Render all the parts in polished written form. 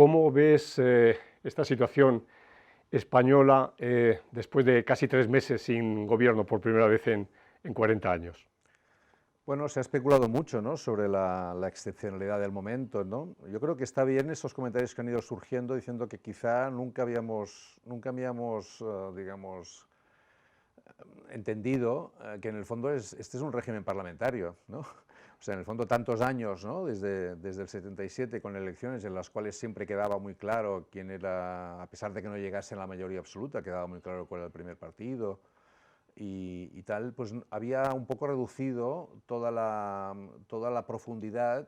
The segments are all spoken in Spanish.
¿cómo ves esta situación española después de casi 3 meses sin gobierno por primera vez en 40 años? Bueno, se ha especulado mucho, ¿no?, sobre la excepcionalidad del momento, ¿no? Yo creo que está bien esos comentarios que han ido surgiendo diciendo que quizá nunca habíamos, digamos, entendido que en el fondo este es un régimen parlamentario, ¿no? O sea, en el fondo tantos años, ¿no?, desde el 77 con elecciones en las cuales siempre quedaba muy claro quién era, a pesar de que no llegase en la mayoría absoluta, quedaba muy claro cuál era el primer partido y tal, pues había un poco reducido toda la profundidad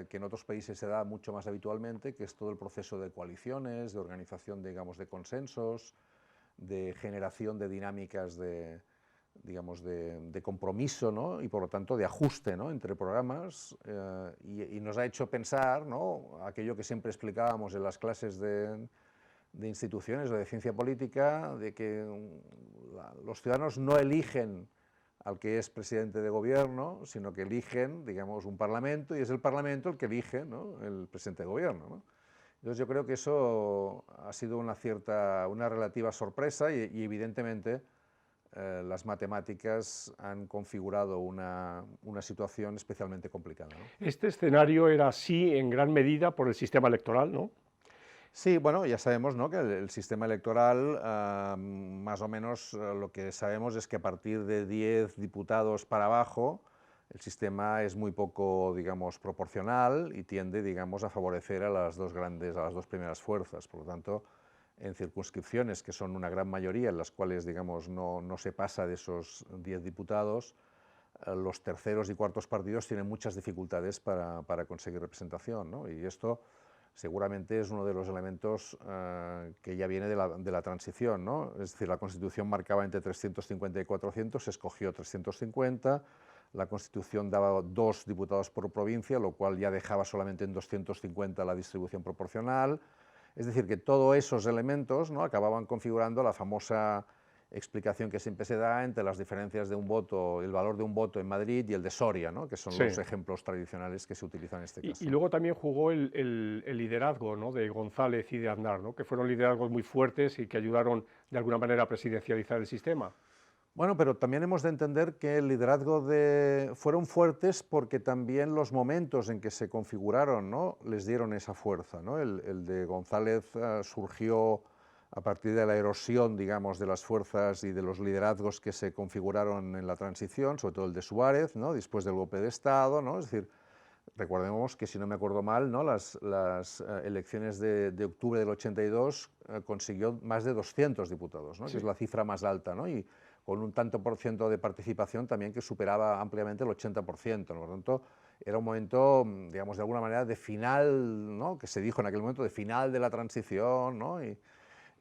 que en otros países se da mucho más habitualmente, que es todo el proceso de coaliciones, de organización, digamos, de consensos, de generación de dinámicas digamos, de compromiso, ¿no?, y por lo tanto de ajuste, ¿no?, entre programas, y nos ha hecho pensar, ¿no?, aquello que siempre explicábamos en las clases de instituciones o de ciencia política, de que los ciudadanos no eligen al que es presidente de gobierno, sino que eligen, digamos, un parlamento, y es el parlamento el que elige, ¿no?, el presidente de gobierno, ¿no? Entonces yo creo que eso ha sido una relativa sorpresa y evidentemente las matemáticas han configurado una situación especialmente complicada, ¿no? Este escenario era así en gran medida por el sistema electoral, ¿no? Sí, bueno, ya sabemos, ¿no?, que el sistema electoral, más o menos lo que sabemos es que a partir de 10 diputados para abajo, el sistema es muy poco, digamos, proporcional y tiende, digamos, a favorecer a las dos primeras fuerzas. Por lo tanto, en circunscripciones que son una gran mayoría, en las cuales, digamos, no se pasa de esos 10 diputados, los terceros y cuartos partidos tienen muchas dificultades para conseguir representación, ¿no? Y esto seguramente es uno de los elementos que ya viene de la transición, ¿no? Es decir, la Constitución marcaba entre 350 y 400, se escogió 350, la Constitución daba 2 diputados por provincia, lo cual ya dejaba solamente en 250 la distribución proporcional. Es decir, que todos esos elementos, ¿no?, acababan configurando la famosa explicación que siempre se da entre las diferencias de un voto, el valor de un voto en Madrid y el de Soria, ¿no?, que son Sí. los ejemplos tradicionales que se utilizan en este Y caso. luego también jugó el liderazgo, ¿no?, de González y de Aznar, ¿no?, que fueron liderazgos muy fuertes y que ayudaron de alguna manera a presidencializar el sistema. Bueno, pero también hemos de entender que el liderazgo fueron fuertes porque también los momentos en que se configuraron, ¿no?, les dieron esa fuerza, ¿no? El de González surgió a partir de la erosión, digamos, de las fuerzas y de los liderazgos que se configuraron en la transición, sobre todo el de Suárez, ¿no?, después del golpe de Estado, ¿no? Es decir, recordemos que, si no me acuerdo mal, ¿no?, las elecciones de octubre del 82 consiguió más de 200 diputados, ¿no?, Sí. que es la cifra más alta, ¿no?, y con un tanto por ciento de participación también que superaba ampliamente el 80%, ¿no? Por lo tanto, era un momento, digamos, de alguna manera de final, ¿no?, que se dijo en aquel momento, de final de la transición, ¿no?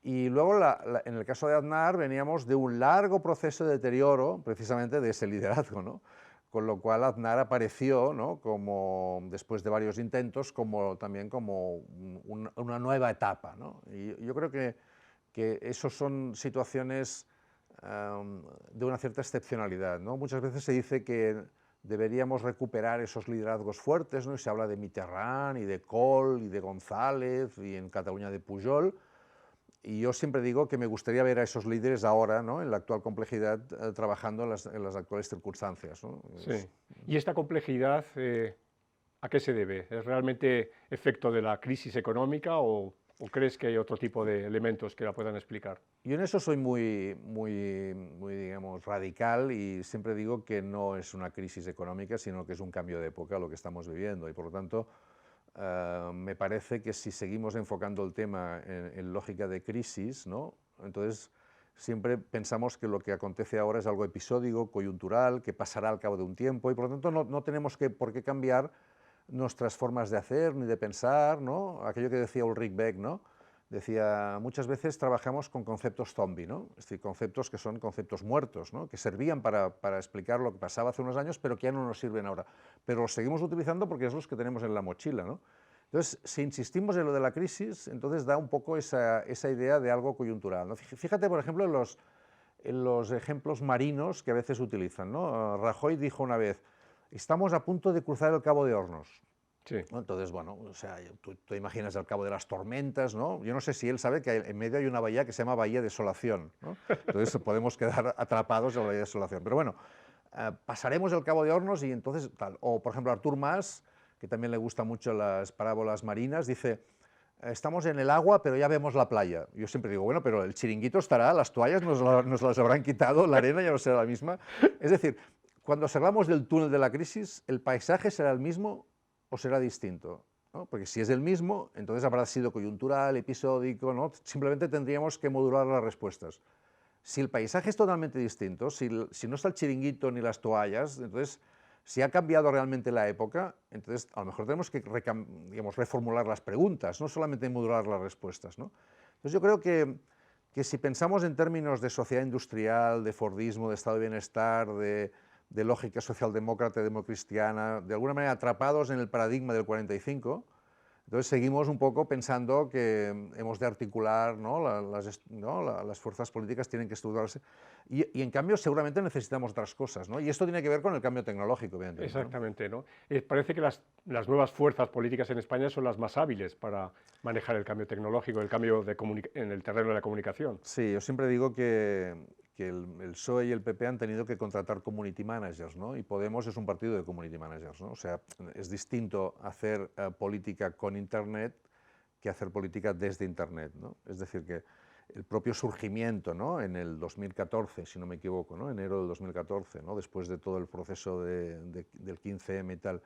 Y luego, en el caso de Aznar, veníamos de un largo proceso de deterioro, precisamente de ese liderazgo, ¿no? Con lo cual Aznar apareció, ¿no?, como, después de varios intentos, también como una nueva etapa, ¿no? Y yo creo que eso son situaciones de una cierta excepcionalidad, ¿no? Muchas veces se dice que deberíamos recuperar esos liderazgos fuertes, ¿no?, y se habla de Mitterrand y de Kohl y de González y en Cataluña de Pujol. Y yo siempre digo que me gustaría ver a esos líderes ahora, ¿no?, en la actual complejidad, trabajando en las actuales circunstancias, ¿no? Sí. ¿Y esta complejidad a qué se debe? ¿Es realmente efecto de la crisis económica o crees que hay otro tipo de elementos que la puedan explicar? Yo en eso soy muy, digamos, radical y siempre digo que no es una crisis económica, sino que es un cambio de época lo que estamos viviendo y, por lo tanto, me parece que si seguimos enfocando el tema en lógica de crisis, ¿no?, entonces siempre pensamos que lo que acontece ahora es algo episódico, coyuntural, que pasará al cabo de un tiempo y, por lo tanto, no tenemos por qué cambiar nuestras formas de hacer ni de pensar, ¿no? Aquello que decía Ulrich Beck, ¿no? Decía, muchas veces trabajamos con conceptos zombie, ¿no? Es decir, conceptos que son conceptos muertos, ¿no?, que servían para explicar lo que pasaba hace unos años, pero que ya no nos sirven ahora. Pero los seguimos utilizando porque es los que tenemos en la mochila, ¿no? Entonces, si insistimos en lo de la crisis, entonces da un poco esa idea de algo coyuntural, ¿no? Fíjate, por ejemplo, en los ejemplos marinos que a veces utilizan, ¿no? Rajoy dijo una vez, estamos a punto de cruzar el Cabo de Hornos. Sí. ¿no? Entonces, bueno, o sea, tú te imaginas el Cabo de las Tormentas, ¿no? Yo no sé si él sabe que en medio hay una bahía que se llama Bahía Desolación, ¿no? Entonces podemos quedar atrapados en la Bahía Desolación. Pero bueno, pasaremos el Cabo de Hornos y entonces tal. O, por ejemplo, Artur Mas, que también le gustan mucho las parábolas marinas, dice: estamos en el agua, pero ya vemos la playa. Yo siempre digo, bueno, pero el chiringuito estará, las toallas nos las habrán quitado, la arena ya no será la misma. Es decir, cuando salgamos del túnel de la crisis, ¿el paisaje será el mismo o será distinto? ¿No? Porque si es el mismo, entonces habrá sido coyuntural, episódico, ¿no? Simplemente tendríamos que modular las respuestas. Si el paisaje es totalmente distinto, si no está el chiringuito ni las toallas, entonces, si ha cambiado realmente la época, entonces a lo mejor tenemos que reformular las preguntas, no solamente modular las respuestas, ¿no? Entonces yo creo que si pensamos en términos de sociedad industrial, de Fordismo, de estado de bienestar, de lógica socialdemócrata, democristiana, de alguna manera atrapados en el paradigma del 45, entonces seguimos un poco pensando que hemos de articular, ¿no? Las fuerzas políticas tienen que estudiarse y en cambio seguramente necesitamos otras cosas, ¿no? Y esto tiene que ver con el cambio tecnológico, evidentemente, ¿no? Exactamente, ¿no? Parece que las nuevas fuerzas políticas en España son las más hábiles para manejar el cambio tecnológico, el cambio en el terreno de la comunicación. Sí, yo siempre digo que el PSOE y el PP han tenido que contratar community managers, ¿no? Y Podemos es un partido de community managers, ¿no? O sea, es distinto hacer política con Internet que hacer política desde Internet, ¿no? Es decir, que el propio surgimiento, ¿no? En el 2014, si no me equivoco, ¿no? Enero del 2014, ¿no? Después de todo el proceso del 15M y tal,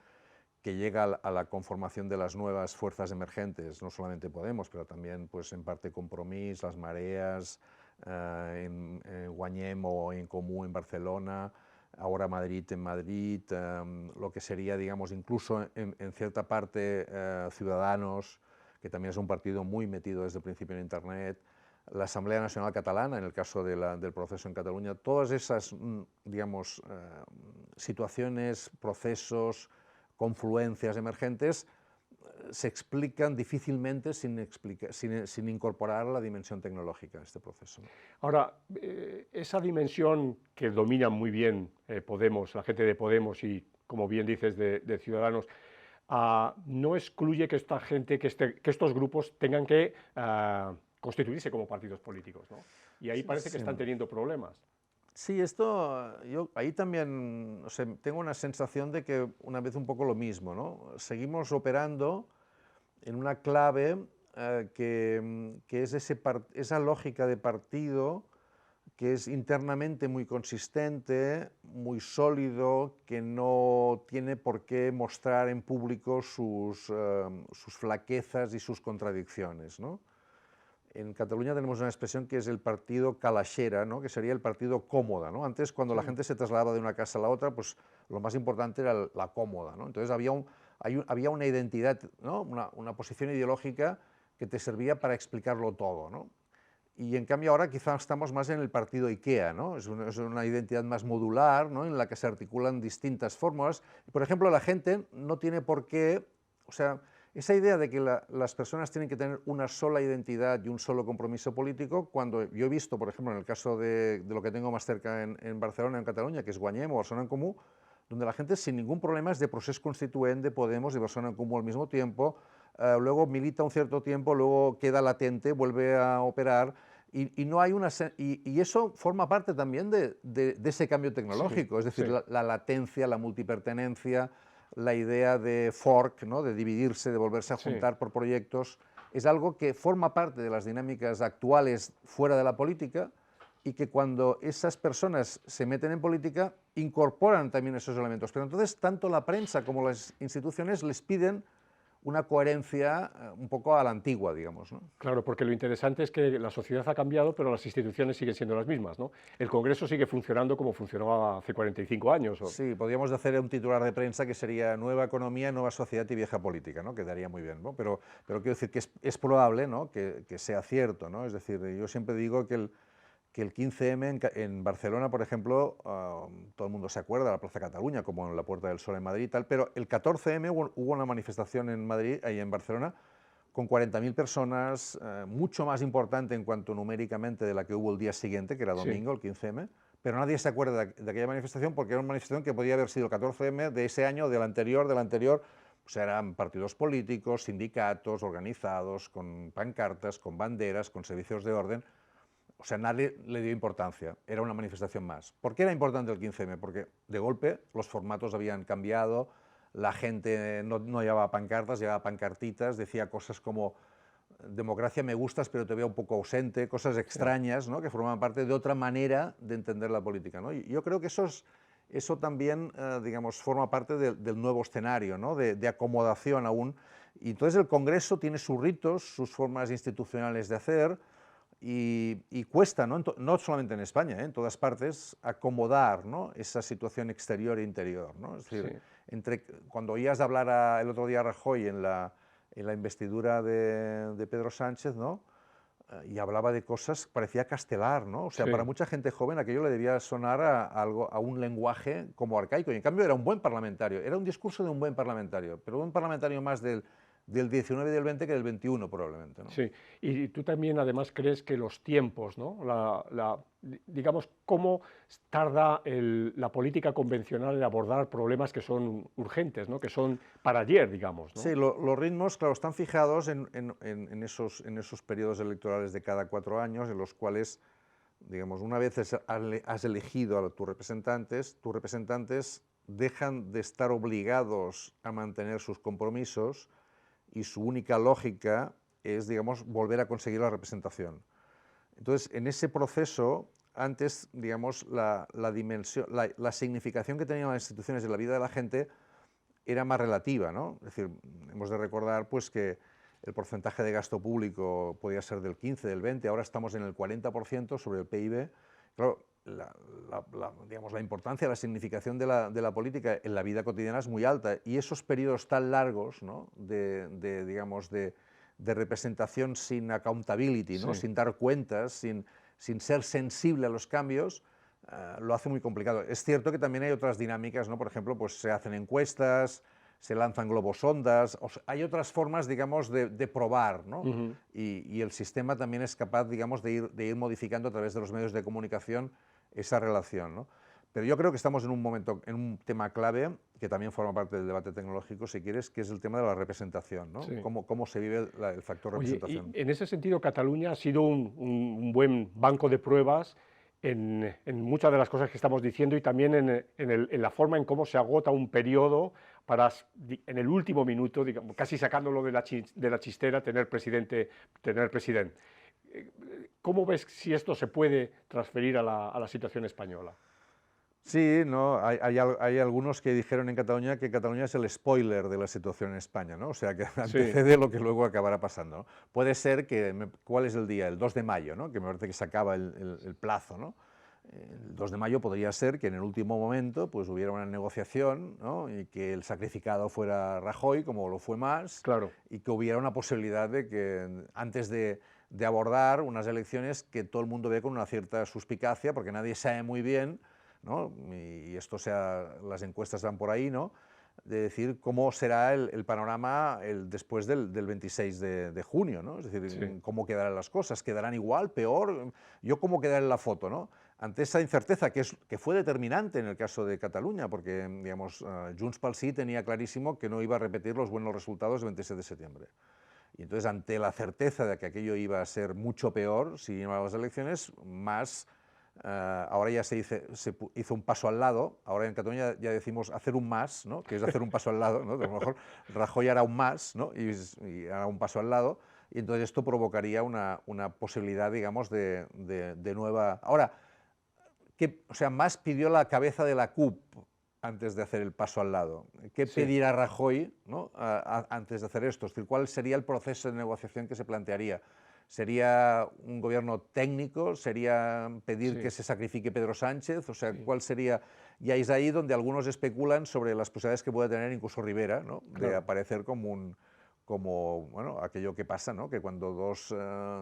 que llega a la conformación de las nuevas fuerzas emergentes, no solamente Podemos, pero también pues, en parte Compromís, Las Mareas, en Guanyem o En Comú en Barcelona, ahora Madrid en Madrid, lo que sería, digamos, incluso en cierta parte Ciudadanos, que también es un partido muy metido desde el principio en Internet, la Asamblea Nacional Catalana, en el caso del proceso en Cataluña, todas esas, digamos, situaciones, procesos, confluencias emergentes se explican difícilmente sin incorporar la dimensión tecnológica a este proceso. Ahora, esa dimensión que domina muy bien Podemos, la gente de Podemos y, como bien dices, de Ciudadanos, no excluye que esta gente, que estos grupos tengan que constituirse como partidos políticos, ¿no? Y ahí parece que están teniendo problemas. Sí, yo ahí también, o sea, tengo una sensación de que una vez un poco lo mismo, ¿no? Seguimos operando en una clave que es esa lógica de partido que es internamente muy consistente, muy sólido, que no tiene por qué mostrar en público sus flaquezas y sus contradicciones, ¿no? En Cataluña tenemos una expresión que es el partido calaixera, ¿no? Que sería el partido cómoda, ¿no? Antes, cuando la gente se trasladaba de una casa a la otra, pues lo más importante era la cómoda, ¿no? Entonces había una identidad, ¿no? Una posición ideológica que te servía para explicarlo todo, ¿no? Y en cambio ahora quizás estamos más en el partido IKEA, ¿no? Es una identidad más modular, ¿no? En la que se articulan distintas fórmulas. Por ejemplo, la gente no tiene por qué, o sea, esa idea de que las personas tienen que tener una sola identidad y un solo compromiso político, cuando yo he visto, por ejemplo, en el caso de lo que tengo más cerca en Barcelona, en Cataluña, que es Guanyem o Barcelona en Comú, donde la gente sin ningún problema es de procés constituent de Podemos y Barcelona en Comú al mismo tiempo, luego milita un cierto tiempo, luego queda latente, vuelve a operar, y no hay y eso forma parte también de ese cambio tecnológico, es decir, la latencia, la multipertenencia, la idea de fork, ¿no? De dividirse, de volverse a juntar por proyectos, es algo que forma parte de las dinámicas actuales fuera de la política y que cuando esas personas se meten en política incorporan también esos elementos. Pero entonces tanto la prensa como las instituciones les piden una coherencia un poco a la antigua, digamos, ¿no? Claro, porque lo interesante es que la sociedad ha cambiado, pero las instituciones siguen siendo las mismas, ¿no? El Congreso sigue funcionando como funcionaba hace 45 años. Sí, podríamos hacer un titular de prensa que sería Nueva economía, nueva sociedad y vieja política, ¿no? Quedaría muy bien, ¿no? Pero quiero decir que es probable, ¿no? que sea cierto, ¿no? Es decir, yo siempre digo que el 15M en Barcelona, por ejemplo, todo el mundo se acuerda de la Plaza Cataluña, como en la Puerta del Sol en Madrid y tal, pero el 14M hubo una manifestación en Madrid, ahí en Barcelona, con 40.000 personas, mucho más importante en cuanto numéricamente de la que hubo el día siguiente, que era domingo, el 15M, pero nadie se acuerda de aquella manifestación porque era una manifestación que podía haber sido el 14M de ese año, del anterior, o sea, eran partidos políticos, sindicatos, organizados, con pancartas, con banderas, con servicios de orden. O sea, nadie le dio importancia, era una manifestación más. ¿Por qué era importante el 15M? Porque de golpe los formatos habían cambiado, la gente no llevaba pancartas, llevaba pancartitas, decía cosas como democracia me gustas pero te veo un poco ausente, cosas extrañas, ¿no? Que formaban parte de otra manera de entender la política, ¿no? Y yo creo que eso también, digamos, forma parte del nuevo escenario, ¿no? De acomodación aún. Y entonces el Congreso tiene sus ritos, sus formas institucionales de hacer, y cuesta, ¿no? No solamente en España, en todas partes, acomodar, ¿no? Esa situación exterior e interior, ¿no? Es decir, cuando oías hablar el otro día a Rajoy en la investidura de Pedro Sánchez, ¿no? Y hablaba de cosas, parecía castelar, ¿no? O sea, para mucha gente joven aquello le debía sonar a un lenguaje como arcaico, y en cambio era un buen parlamentario, era un discurso de un buen parlamentario, pero un parlamentario más del 19 y del 20 que del 21 probablemente, ¿no? Sí, y tú también además crees que los tiempos, ¿no? Digamos, cómo tarda la política convencional en abordar problemas que son urgentes, ¿no? Que son para ayer, digamos, ¿no? Sí, los ritmos, claro, están fijados en esos periodos electorales de cada 4 años, en los cuales, digamos, una vez has elegido a tus representantes dejan de estar obligados a mantener sus compromisos y su única lógica es, digamos, volver a conseguir la representación. Entonces, en ese proceso, antes, digamos, la dimensión, la significación que tenían las instituciones en la vida de la gente era más relativa, ¿no? Es decir, hemos de recordar pues, que el porcentaje de gasto público podía ser del 15, del 20, ahora estamos en el 40% sobre el PIB. Claro, digamos, la importancia, la significación de la política en la vida cotidiana es muy alta, y esos periodos tan largos, ¿no? digamos, de representación sin accountability, ¿no? Sin dar cuentas, sin ser sensible a los cambios, lo hace muy complicado. Es cierto que también hay otras dinámicas, ¿no? Por ejemplo, pues se hacen encuestas, se lanzan globosondas, hay otras formas, digamos, de probar, ¿no? Y el sistema también es capaz, digamos, de ir modificando a través de los medios de comunicación esa relación, ¿no? Pero yo creo que estamos en un momento, en un tema clave, que también forma parte del debate tecnológico, si quieres, que es el tema de la representación, ¿no? Cómo se vive el factor representación. Oye, y en ese sentido, Cataluña ha sido un buen banco de pruebas en muchas de las cosas que estamos diciendo, y también en la forma en cómo se agota un periodo para, en el último minuto, digamos, casi sacándolo de la chistera, tener presidente. ¿Cómo ves si esto se puede transferir a la situación española? Sí, no, hay algunos que dijeron en Cataluña que Cataluña es el spoiler de la situación en España, ¿no? O sea, que antecede lo que luego acabará pasando, ¿no? Puede ser que, ¿cuál es el día? El 2 de mayo, ¿no? Que me parece que se acaba el plazo, ¿no? El 2 de mayo podría ser que en el último momento pues hubiera una negociación, ¿no? Y que el sacrificado fuera Rajoy, como lo fue Mas, claro. Y que hubiera una posibilidad de que antes de abordar unas elecciones que todo el mundo ve con una cierta suspicacia, porque nadie sabe muy bien, ¿no? Y esto las encuestas van por ahí, ¿no? De decir cómo será el panorama después del 26 de junio, ¿no? Es decir, cómo quedarán las cosas, quedarán igual, peor, yo cómo quedaré en la foto, ¿no? Ante esa incerteza que fue determinante en el caso de Cataluña, porque, digamos, Junts pel Sí tenía clarísimo que no iba a repetir los buenos resultados del 26 de septiembre. Y entonces, ante la certeza de que aquello iba a ser mucho peor si iban a las elecciones, más ahora ya se hizo un paso al lado, ahora en Cataluña ya decimos hacer un más, ¿no? Que es hacer un paso al lado, ¿no? A lo mejor Rajoy hará un más, ¿no? y hará un paso al lado, y entonces esto provocaría una posibilidad, digamos, de nueva... Ahora, o sea, Mas pidió la cabeza de la CUP antes de hacer el paso al lado. ¿Qué pedirá Rajoy, ¿no? Antes de hacer esto? Es decir, ¿cuál sería el proceso de negociación que se plantearía? ¿Sería un gobierno técnico? ¿Sería pedir que se sacrifique Pedro Sánchez? O sea, ¿cuál sería? Y ahí es ahí donde algunos especulan sobre las posibilidades que puede tener incluso Rivera, ¿no? De aparecer como bueno, aquello que pasa, ¿no? Que cuando dos,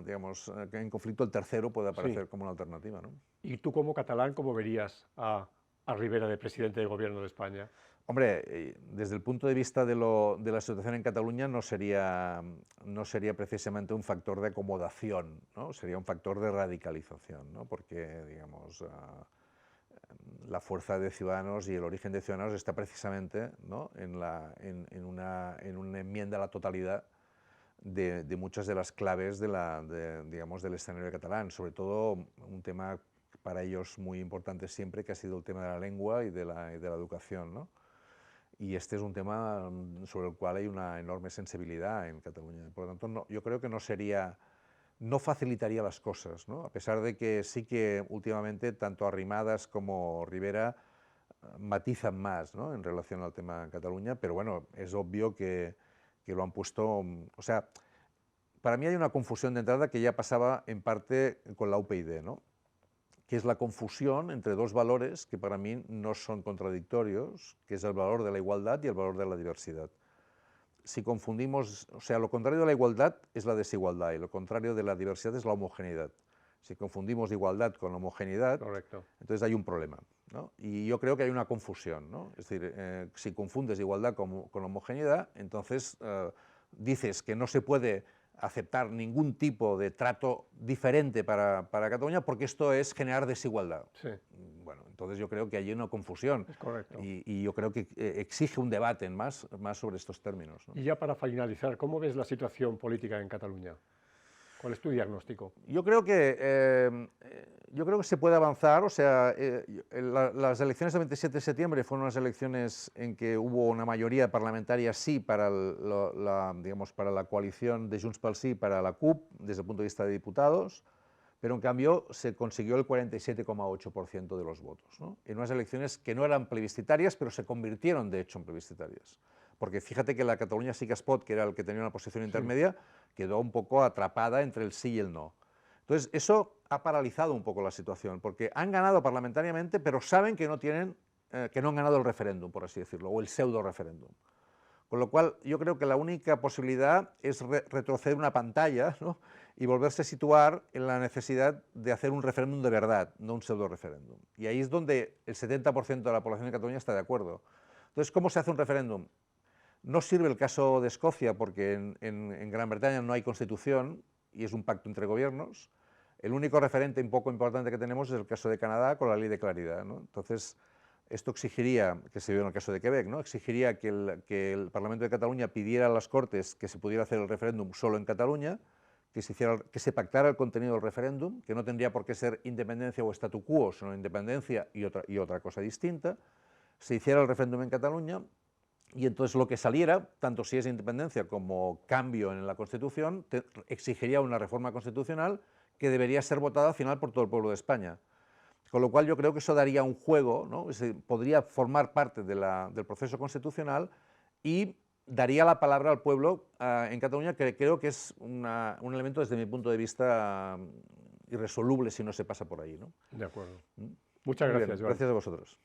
digamos, en conflicto, el tercero puede aparecer como una alternativa, ¿no? ¿Y tú como catalán, cómo verías a Rivera de presidente de gobierno de España? Hombre, desde el punto de vista de la situación en Cataluña no sería precisamente un factor de acomodación, ¿no? Sería un factor de radicalización, ¿no? Porque, digamos, la fuerza de Ciudadanos y el origen de Ciudadanos está precisamente, ¿no?, en una enmienda a la totalidad de muchas de las claves digamos, del escenario catalán, sobre todo un tema para ellos muy importante siempre, que ha sido el tema de la lengua y de la educación, ¿no? Y este es un tema sobre el cual hay una enorme sensibilidad en Cataluña. Por lo tanto, yo creo que no facilitaría las cosas, ¿no? A pesar de que sí que últimamente tanto Arrimadas como Rivera matizan más, ¿no?, en relación al tema en Cataluña, pero bueno, es obvio que lo han puesto, o sea, para mí hay una confusión de entrada que ya pasaba en parte con la UPyD, ¿no?, que es la confusión entre dos valores que para mí no son contradictorios, que es el valor de la igualdad y el valor de la diversidad. Si confundimos, o sea, lo contrario de la igualdad es la desigualdad y lo contrario de la diversidad es la homogeneidad. Si confundimos igualdad con homogeneidad, Correcto. entonces hay un problema, ¿no? Y yo creo que hay una confusión, ¿no? Es decir, si confundes igualdad con homogeneidad, entonces dices que no se puede aceptar ningún tipo de trato diferente para Cataluña porque esto es generar desigualdad. Sí. Bueno, entonces yo creo que hay una confusión. Es correcto. Y yo creo que exige un debate más sobre estos términos, ¿no? Y ya para finalizar, ¿cómo ves la situación política en Cataluña? ¿Cuál es tu diagnóstico? Yo creo que se puede avanzar, o sea, las elecciones del 27 de septiembre fueron unas elecciones en que hubo una mayoría parlamentaria sí para digamos, para la coalición de Junts pel Sí, para la CUP, desde el punto de vista de diputados, pero en cambio se consiguió el 47,8% de los votos, ¿no?, en unas elecciones que no eran plebiscitarias, pero se convirtieron de hecho en plebiscitarias. Porque fíjate que la Cataluña Sí que es Pot, que era el que tenía una posición intermedia, quedó un poco atrapada entre el sí y el no. Entonces, eso ha paralizado un poco la situación, porque han ganado parlamentariamente, pero saben que no han ganado el referéndum, por así decirlo, o el pseudo referéndum. Con lo cual, yo creo que la única posibilidad es retroceder una pantalla, ¿no?, y volverse a situar en la necesidad de hacer un referéndum de verdad, no un pseudo referéndum. Y ahí es donde el 70% de la población de Cataluña está de acuerdo. Entonces, ¿cómo se hace un referéndum? No sirve el caso de Escocia porque en Gran Bretaña no hay constitución y es un pacto entre gobiernos. El único referente un poco importante que tenemos es el caso de Canadá con la ley de claridad, ¿no? Entonces, esto exigiría, que se vio en el caso de Quebec, ¿no?, exigiría que el Parlamento de Cataluña pidiera a las Cortes que se pudiera hacer el referéndum solo en Cataluña, que se pactara el contenido del referéndum, que no tendría por qué ser independencia o statu quo, sino independencia y otra cosa distinta. Se hiciera el referéndum en Cataluña. Y entonces lo que saliera, tanto si es independencia como cambio en la Constitución, exigiría una reforma constitucional que debería ser votada al final por todo el pueblo de España. Con lo cual yo creo que eso daría un juego, ¿no?, podría formar parte del proceso constitucional y daría la palabra al pueblo en Cataluña, que creo que es un elemento desde mi punto de vista irresoluble si no se pasa por ahí, ¿no? De acuerdo. Muchas Muy gracias, bien, Joan. gracias a vosotros.